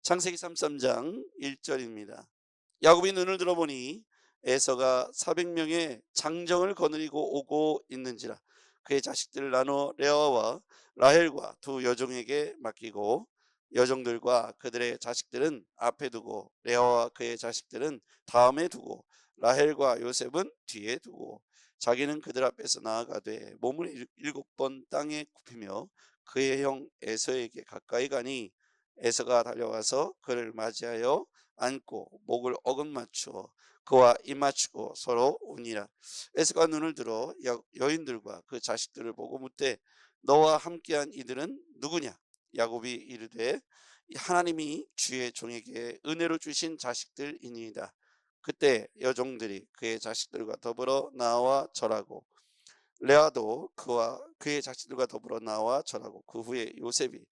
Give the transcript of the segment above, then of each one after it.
창세기 33장 1절입니다. 야곱이 눈을 들어보니 에서가 400명의 장정을 거느리고 오고 있는지라. 그의 자식들을 나누어 레아와 라헬과 두 여종에게 맡기고 여종들과 그들의 자식들은 앞에 두고 레아와 그의 자식들은 다음에 두고 라헬과 요셉은 뒤에 두고 자기는 그들 앞에서 나아가되 몸을 7번 땅에 굽히며 그의 형 에서에게 가까이 가니 에서가 달려와서 그를 맞이하여 안고 목을 어긋맞추어 그와 입맞추고 서로 우니라. 에서가 눈을 들어 여인들과 그 자식들을 보고 묻되 너와 함께한 이들은 누구냐? 야곱이 이르되 하나님이 주의 종에게 은혜로 주신 자식들이니이다. 그때 여종들이 그의 자식들과 더불어 나와 절하고 레아도 그와 그의 자식들과 더불어 나와 절하고 그 후에 요셉이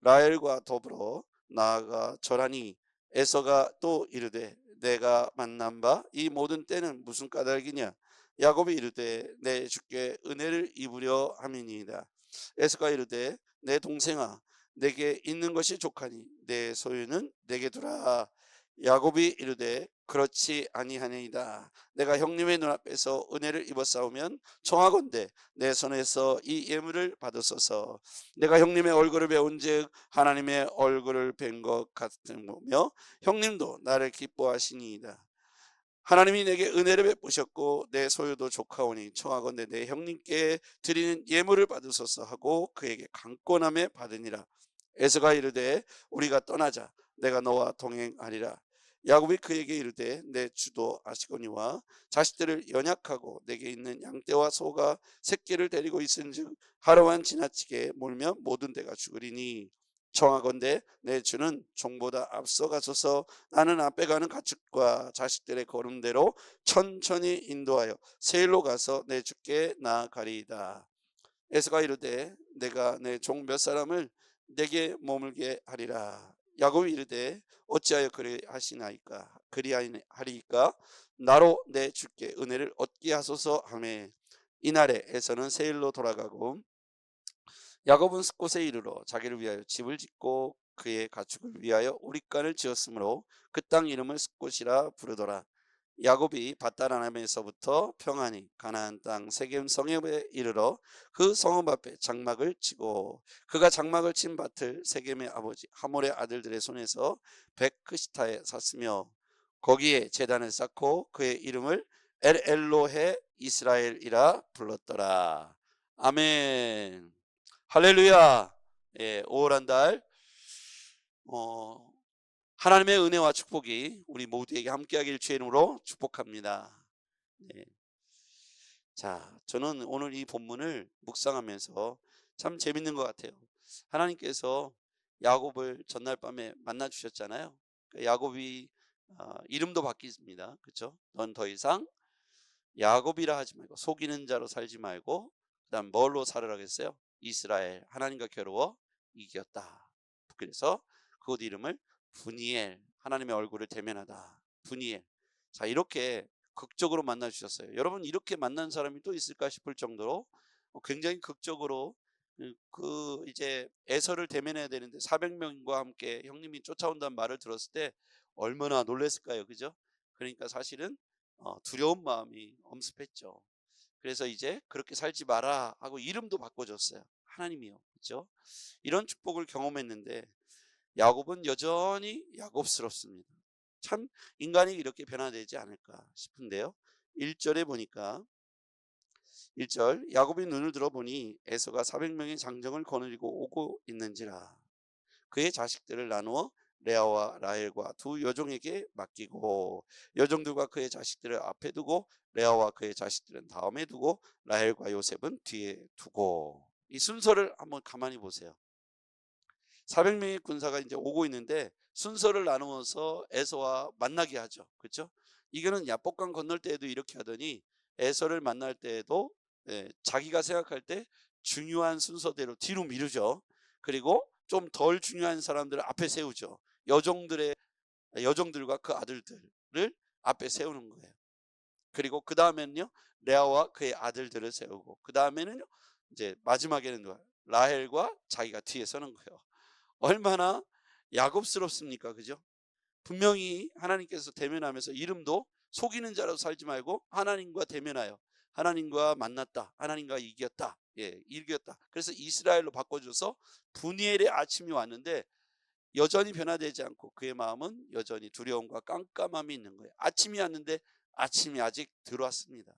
라헬과 더불어 나아가 절하니 에서가 또 이르되 내가 만난 바 이 모든 때는 무슨 까닭이냐? 야곱이 이르되 내 주께 은혜를 입으려 함이니이다. 에서가 이르되 내 동생아 내게 있는 것이 족하니 내 소유는 내게 두라. 야곱이 이르되 그렇지 아니하니이다. 내가 형님의 눈앞에서 은혜를 입었사오면 청하건대 내 손에서 이 예물을 받으소서. 내가 형님의 얼굴을 배운즉 하나님의 얼굴을 뵌 것 같으며 형님도 나를 기뻐하시니이다. 하나님이 내게 은혜를 베푸셨고 내 소유도 족하오니 청하건대 내 형님께 드리는 예물을 받으소서 하고 그에게 강권함에 받으니라. 에서가 이르되 우리가 떠나자. 내가 너와 동행하리라. 야곱이 그에게 이르되 내 주도 아시거니와 자식들을 연약하고 내게 있는 양떼와 소가 새끼를 데리고 있은즉 하루만 지나치게 몰면 모든 데가 죽으리니 청하건대 내 주는 종보다 앞서 가소서. 나는 앞에 가는 가축과 자식들의 걸음대로 천천히 인도하여 세일로 가서 내 주께 나아가리이다. 에서가 이르되 내가 내 종 몇 사람을 내게 머물게 하리라. 야곱이 이르되 어찌하여 그리하리이까? 나로 내 주께 은혜를 얻게 하소서 하매 이날에 에서는 세일로 돌아가고 야곱은 숫곳에 이르러 자기를 위하여 집을 짓고 그의 가축을 위하여 우릿간을 지었으므로 그 땅 이름을 숫곳이라 부르더라. 야곱이 밧다라람에서부터 평안히 가나안 땅 세겜 성읍에 이르러 그 성읍 앞에 장막을 치고 그가 장막을 친 밭을 세겜의 아버지 하몰의 아들들의 손에서 베크시타에 샀으며 거기에 제단을 쌓고 그의 이름을 엘엘로헤 이스라엘이라 불렀더라. 아멘. 할렐루야. 예, 5월 한 달 하나님의 은혜와 축복이 우리 모두에게 함께하길 주의 이름으로 축복합니다. 네. 자, 저는 오늘 이 본문을 묵상하면서 참 재밌는 것 같아요. 하나님께서 야곱을 전날 밤에 만나 주셨잖아요. 야곱이 이름도 바뀌습니다. 그렇죠? 넌 더 이상 야곱이라 하지 말고 속이는 자로 살지 말고 그다음 뭘로 살으라 했어요? 이스라엘, 하나님과 겨루어 이겼다. 그래서 그곳 이름을 분이엘, 하나님의 얼굴을 대면하다. 분이엘. 자, 이렇게 극적으로 만나 주셨어요. 여러분 이렇게 만난 사람이 또 있을까 싶을 정도로 굉장히 극적으로 이제 에서를 대면해야 되는데 400명과 함께 형님이 쫓아온다는 말을 들었을 때 얼마나 놀랐을까요? 그죠? 그러니까 사실은 두려운 마음이 엄습했죠. 그래서 이제 그렇게 살지 마라 하고 이름도 바꿔줬어요. 하나님이요. 그렇죠? 이런 축복을 경험했는데 야곱은 여전히 야곱스럽습니다. 참 인간이 이렇게 변화되지 않을까 싶은데요. 1절에 보니까 1절 야곱이 눈을 들어보니 에서가 400명의 장정을 거느리고 오고 있는지라. 그의 자식들을 나누어 레아와 라헬과 두 여종에게 맡기고 여종들과 그의 자식들을 앞에 두고 레아와 그의 자식들은 다음에 두고 라헬과 요셉은 뒤에 두고. 이 순서를 한번 가만히 보세요. 400명의 군사가 이제 오고 있는데 순서를 나누어서 에서와 만나게 하죠. 그렇죠? 이거는 야복강 건널 때에도 이렇게 하더니 에서를 만날 때에도 자기가 생각할 때 중요한 순서대로 뒤로 미루죠. 그리고 좀 덜 중요한 사람들을 앞에 세우죠. 여종들과 그 아들들을 앞에 세우는 거예요. 그리고 그 다음에는요 레아와 그의 아들들을 세우고 그 다음에는요 이제 마지막에는 라헬과 자기가 뒤에 서는 거예요. 얼마나 야곱스럽습니까? 그죠? 분명히 하나님께서 대면하면서 이름도 속이는 자로 살지 말고 하나님과 대면하여 하나님과 만났다. 하나님과 이겼다. 예, 이겼다. 그래서 이스라엘로 바꿔줘서 분이엘의 아침이 왔는데 여전히 변화되지 않고 그의 마음은 여전히 두려움과 깜깜함이 있는 거예요. 아침이 왔는데 아침이 아직 들어왔습니다.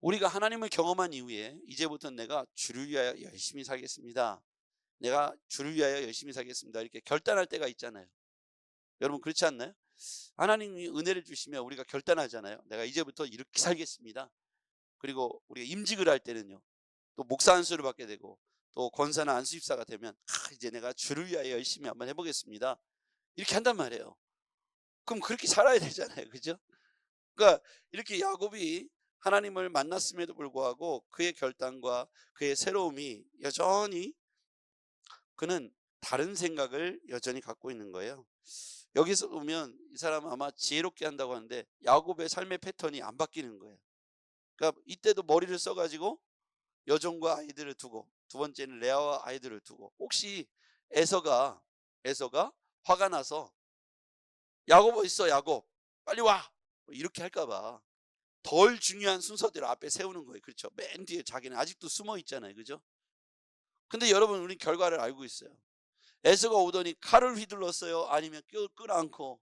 우리가 하나님을 경험한 이후에 이제부터는 내가 주를 위하여 열심히 살겠습니다. 내가 주를 위하여 열심히 살겠습니다. 이렇게 결단할 때가 있잖아요. 여러분 그렇지 않나요? 하나님이 은혜를 주시면 우리가 결단하잖아요. 내가 이제부터 이렇게 살겠습니다. 그리고 우리가 임직을 할 때는요. 또 목사 안수를 받게 되고 또 권사나 안수집사가 되면 이제 내가 주를 위하여 열심히 한번 해보겠습니다. 이렇게 한단 말이에요. 그럼 그렇게 살아야 되잖아요. 그죠? 그러니까 이렇게 야곱이 하나님을 만났음에도 불구하고 그의 결단과 그의 새로움이 여전히 그는 다른 생각을 여전히 갖고 있는 거예요. 여기서 보면 이 사람은 아마 지혜롭게 한다고 하는데 야곱의 삶의 패턴이 안 바뀌는 거예요. 그러니까 이때도 머리를 써가지고 여종과 아이들을 두고 두 번째는 레아와 아이들을 두고 혹시 에서가 화가 나서 야곱 어디 있어 야곱 빨리 와 이렇게 할까봐 덜 중요한 순서대로 앞에 세우는 거예요. 그렇죠? 맨 뒤에 자기는 아직도 숨어 있잖아요. 그죠? 근데 여러분 우리 결과를 알고 있어요. 에서가 오더니 칼을 휘둘렀어요? 아니면 끌어안고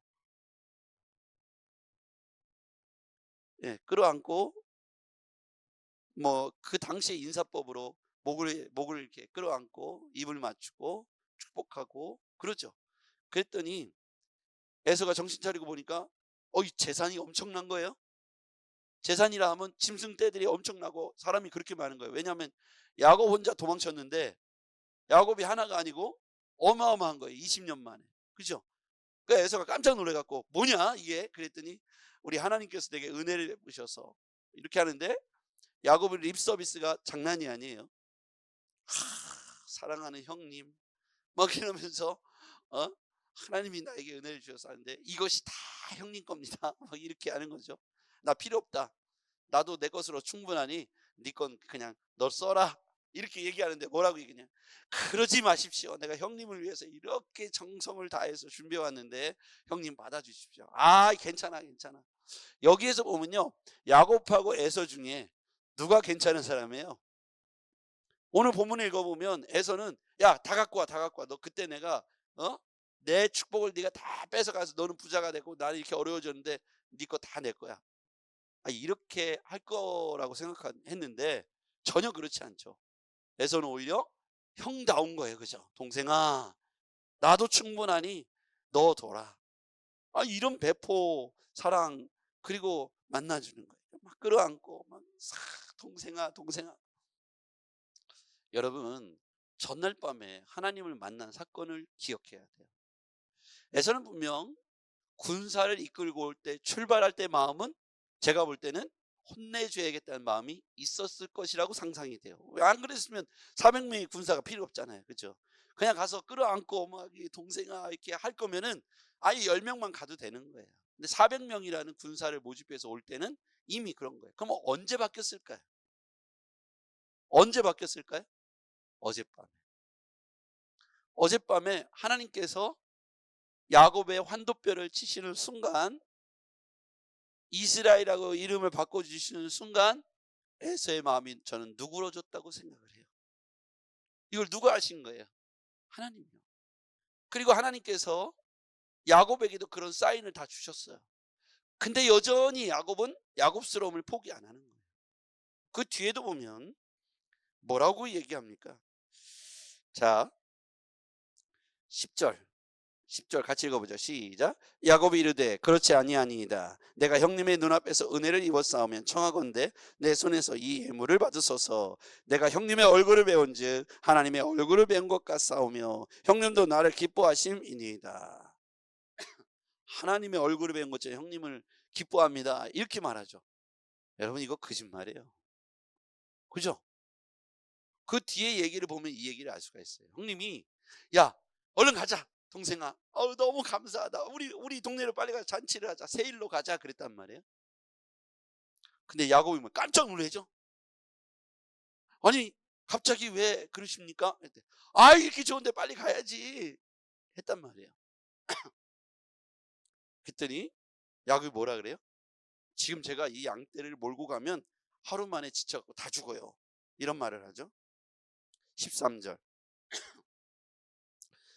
예, 끌어안고 뭐 그 당시의 인사법으로 목을 이렇게 끌어안고 입을 맞추고 축복하고 그러죠. 그랬더니 에서가 정신 차리고 보니까 이 재산이 엄청난 거예요. 재산이라 하면 짐승떼들이 엄청나고 사람이 그렇게 많은 거예요. 왜냐하면 야곱 혼자 도망쳤는데 야곱이 하나가 아니고 어마어마한 거예요. 20년 만에. 그죠? 그러니까 에서가 깜짝 놀래갖고 뭐냐 이게 그랬더니 우리 하나님께서 내게 은혜를 베푸셔서 이렇게 하는데 야곱의 립 서비스가 장난이 아니에요. 사랑하는 형님 막 이러면서 하나님이 나에게 은혜를 주셔서 하는데 이것이 다 형님 겁니다. 막 이렇게 하는 거죠. 나 필요 없다. 나도 내 것으로 충분하니 네 건 그냥 너 써라. 이렇게 얘기하는데 뭐라고 얘기냐. 그러지 마십시오. 내가 형님을 위해서 이렇게 정성을 다해서 준비해 왔는데 형님 받아주십시오. 괜찮아. 여기에서 보면요. 야곱하고 에서 중에 누가 괜찮은 사람이에요? 오늘 본문을 읽어보면 에서는 야 다 갖고 와 너 그때 내가 내 축복을 네가 다 뺏어가서 너는 부자가 되고 나는 이렇게 어려워졌는데 네 거 다 내 거야. 이렇게 할 거라고 생각했는데 전혀 그렇지 않죠. 에서는 오히려 형다운 거예요. 그죠? 동생아 나도 충분하니 너 둬라. 이런 배포 사랑 그리고 만나주는 거예요. 막 끌어안고 막 동생아 여러분 전날 밤에 하나님을 만난 사건을 기억해야 돼요. 에서는 분명 군사를 이끌고 올 때 출발할 때 마음은 제가 볼 때는 혼내줘야겠다는 마음이 있었을 것이라고 상상이 돼요. 왜 안 그랬으면 400명의 군사가 필요 없잖아요. 그죠? 그냥 가서 끌어안고 막 동생아 이렇게 할 거면은 아예 10명만 가도 되는 거예요. 근데 400명이라는 군사를 모집해서 올 때는 이미 그런 거예요. 그럼 언제 바뀌었을까요? 어젯밤에. 어젯밤에 하나님께서 야곱의 환도뼈를 치시는 순간 이스라엘이라고 이름을 바꿔주시는 순간 에서의 마음이 저는 누그러졌다고 생각을 해요. 이걸 누가 하신 거예요? 하나님이요. 그리고 하나님께서 야곱에게도 그런 사인을 다 주셨어요. 근데 여전히 야곱은 야곱스러움을 포기 안 하는 거예요. 그 뒤에도 보면 뭐라고 얘기합니까? 자 10절 같이 읽어보죠. 시작. 야곱이 이르되 그렇지 아니하니이다. 내가 형님의 눈앞에서 은혜를 입었사오면 청하건대 내 손에서 이 예물을 받으소서. 내가 형님의 얼굴을 배운즉 하나님의 얼굴을 배운 것 같사오며 형님도 나를 기뻐하심이니이다. 하나님의 얼굴을 배운 것처럼 형님을 기뻐합니다. 이렇게 말하죠. 여러분 이거 거짓말이에요. 그죠? 그 뒤에 얘기를 보면 이 얘기를 알 수가 있어요. 형님이 야 얼른 가자 동생아. 너무 감사하다. 우리 동네로 빨리 가서 잔치를 하자. 세일로 가자 그랬단 말이에요. 근데 야곱이 뭐 깜짝 놀라죠. 아니 갑자기 왜 그러십니까? 이렇게 좋은데 빨리 가야지. 했단 말이에요. 그랬더니 야곱이 뭐라 그래요? 지금 제가 이 양떼를 몰고 가면 하루 만에 지쳐갖고 다 죽어요. 이런 말을 하죠. 13절.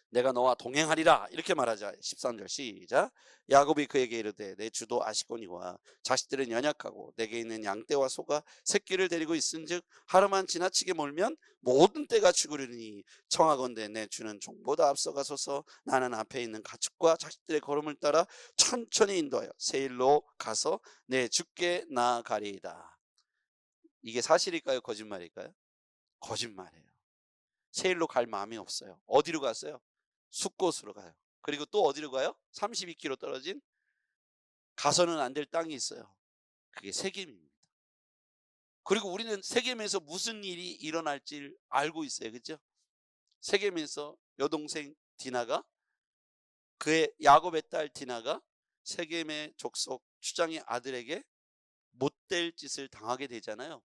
내가 너와 동행하리라 이렇게 말하자. 13절 시작. 야곱이 그에게 이르되 내 주도 아시거니와 자식들은 연약하고 내게 있는 양떼와 소가 새끼를 데리고 있은즉 하루만 지나치게 몰면 모든 떼가 죽으리니 청하건대 내 주는 종보다 앞서가소서. 나는 앞에 있는 가축과 자식들의 걸음을 따라 천천히 인도하여 세일로 가서 내 주께 나아가리이다. 이게 사실일까요, 거짓말일까요? 거짓말이에요. 세일로 갈 마음이 없어요. 어디로 갔어요? 숫곳으로 가요. 그리고 또 어디로 가요? 32km 떨어진 가서는 안 될 땅이 있어요. 그게 세겜입니다. 그리고 우리는 세겜에서 무슨 일이 일어날지 알고 있어요. 그렇죠? 세겜에서 여동생 디나가, 그의 야곱의 딸 디나가 세겜의 족속 추장의 아들에게 못될 짓을 당하게 되잖아요.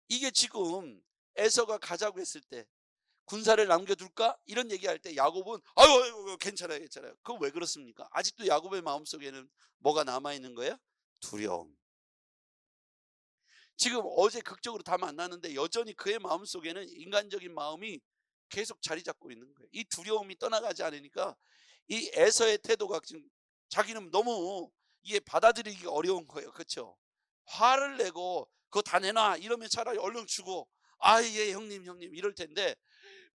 이게 지금 에서가 가자고 했을 때 군사를 남겨둘까? 이런 얘기할 때 야곱은 아유 괜찮아요 괜찮아요. 그거 왜 그렇습니까? 아직도 야곱의 마음속에는 뭐가 남아있는 거예요? 두려움. 지금 어제 극적으로 다 만났는데 여전히 그의 마음속에는 인간적인 마음이 계속 자리 잡고 있는 거예요. 이 두려움이 떠나가지 않으니까 이 에서의 태도가 지금 자기는 너무 이게 받아들이기 어려운 거예요. 그렇죠? 화를 내고 그거 다 내놔 이러면 차라리 얼른 주고 예 형님 이럴 텐데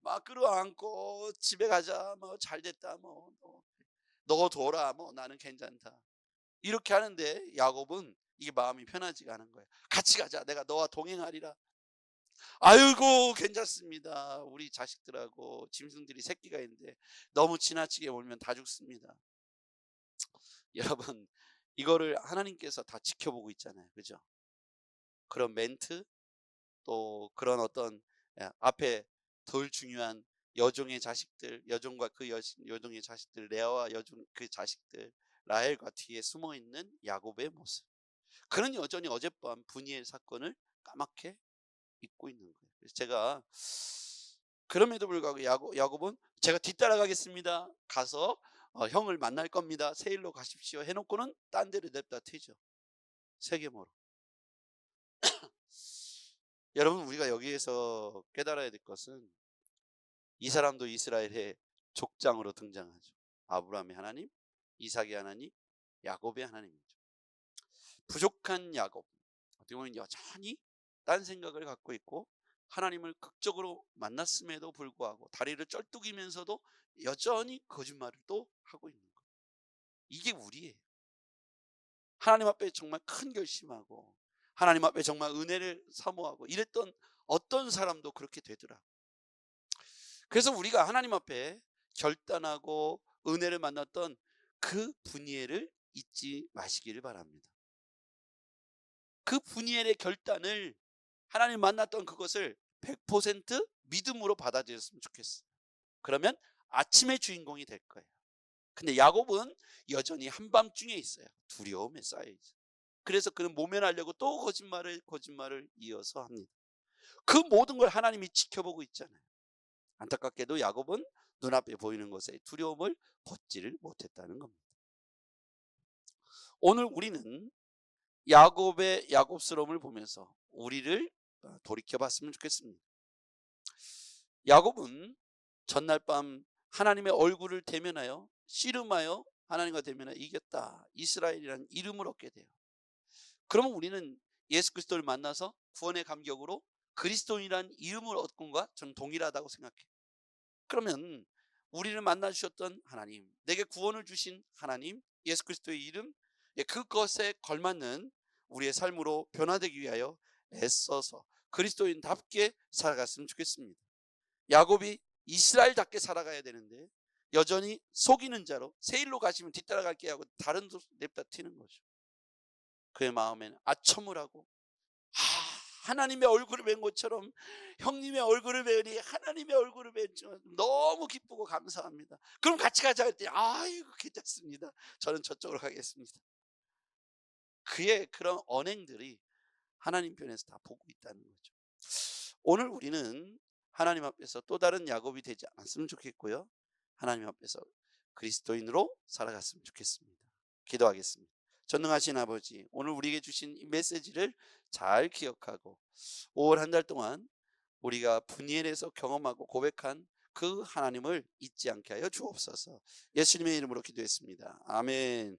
막 끌어안고 집에 가자 뭐 잘됐다 뭐 너 둬라 뭐 나는 괜찮다 이렇게 하는데 야곱은 이게 마음이 편하지가 않은 거예요. 같이 가자 내가 너와 동행하리라. 아이고 괜찮습니다. 우리 자식들하고 짐승들이 새끼가 있는데 너무 지나치게 몰면 다 죽습니다. 여러분 이거를 하나님께서 다 지켜보고 있잖아요. 그죠? 그런 멘트 또 그런 어떤 앞에 덜 중요한 여종의 자식들, 여종과 그 여종의 자식들, 레아와 여종 그 자식들, 라헬과 뒤에 숨어 있는 야곱의 모습. 그는 여전히 어젯밤 분이엘 사건을 까맣게 잊고 있는 거예요. 그래서 제가 그럼에도 불구하고 야곱은 제가 뒤따라가겠습니다. 가서 형을 만날 겁니다. 세일로 가십시오. 해놓고는 딴 데를 냅다 튀죠. 세겜으로. 여러분 우리가 여기에서 깨달아야 될 것은 이 사람도 이스라엘의 족장으로 등장하죠. 아브라함의 하나님, 이삭의 하나님, 야곱의 하나님이죠. 부족한 야곱, 어떻게 보면 여전히 딴 생각을 갖고 있고 하나님을 극적으로 만났음에도 불구하고 다리를 쩔뚝이면서도 여전히 거짓말을 또 하고 있는 거예요. 이게 우리예요. 하나님 앞에 정말 큰 결심하고 하나님 앞에 정말 은혜를 사모하고 이랬던 어떤 사람도 그렇게 되더라. 그래서 우리가 하나님 앞에 결단하고 은혜를 만났던 그 분이엘을 잊지 마시기를 바랍니다. 그 분이엘의 결단을 하나님 만났던 그것을 100% 믿음으로 받아들였으면 좋겠어요. 그러면 아침의 주인공이 될 거예요. 근데 야곱은 여전히 한밤중에 있어요. 두려움에 쌓여 있어요. 그래서 그는 모면하려고 또 거짓말을 이어서 합니다. 그 모든 걸 하나님이 지켜보고 있잖아요. 안타깝게도 야곱은 눈앞에 보이는 것에 두려움을 벗지를 못했다는 겁니다. 오늘 우리는 야곱의 야곱스러움을 보면서 우리를 돌이켜 봤으면 좋겠습니다. 야곱은 전날 밤 하나님의 얼굴을 대면하여 씨름하여 하나님과 대면하여 이겼다. 이스라엘이라는 이름을 얻게 돼요. 그러면 우리는 예수 그리스도를 만나서 구원의 감격으로 그리스도인이라는 이름을 얻은 것과 저는 동일하다고 생각해요. 그러면 우리를 만나 주셨던 하나님, 내게 구원을 주신 하나님, 예수 그리스도의 이름, 그것에 걸맞는 우리의 삶으로 변화되기 위하여 애써서 그리스도인답게 살아갔으면 좋겠습니다. 야곱이 이스라엘답게 살아가야 되는데 여전히 속이는 자로 세일로 가시면 뒤따라갈게 하고 다른 곳 냅다 튀는 거죠. 그의 마음에는 아첨을 하고 하나님의 얼굴을 뵌 것처럼 형님의 얼굴을 뵈니 하나님의 얼굴을 뵀지만 너무 기쁘고 감사합니다. 그럼 같이 가자 했더니 아이고 괜찮습니다. 저는 저쪽으로 가겠습니다. 그의 그런 언행들이 하나님 편에서 다 보고 있다는 거죠. 오늘 우리는 하나님 앞에서 또 다른 야곱이 되지 않았으면 좋겠고요. 하나님 앞에서 그리스도인으로 살아갔으면 좋겠습니다. 기도하겠습니다. 전능하신 아버지, 오늘 우리에게 주신 이 메시지를 잘 기억하고 5월 한 달 동안 우리가 분이엘에서 경험하고 고백한 그 하나님을 잊지 않게 하여 주옵소서. 예수님의 이름으로 기도했습니다. 아멘.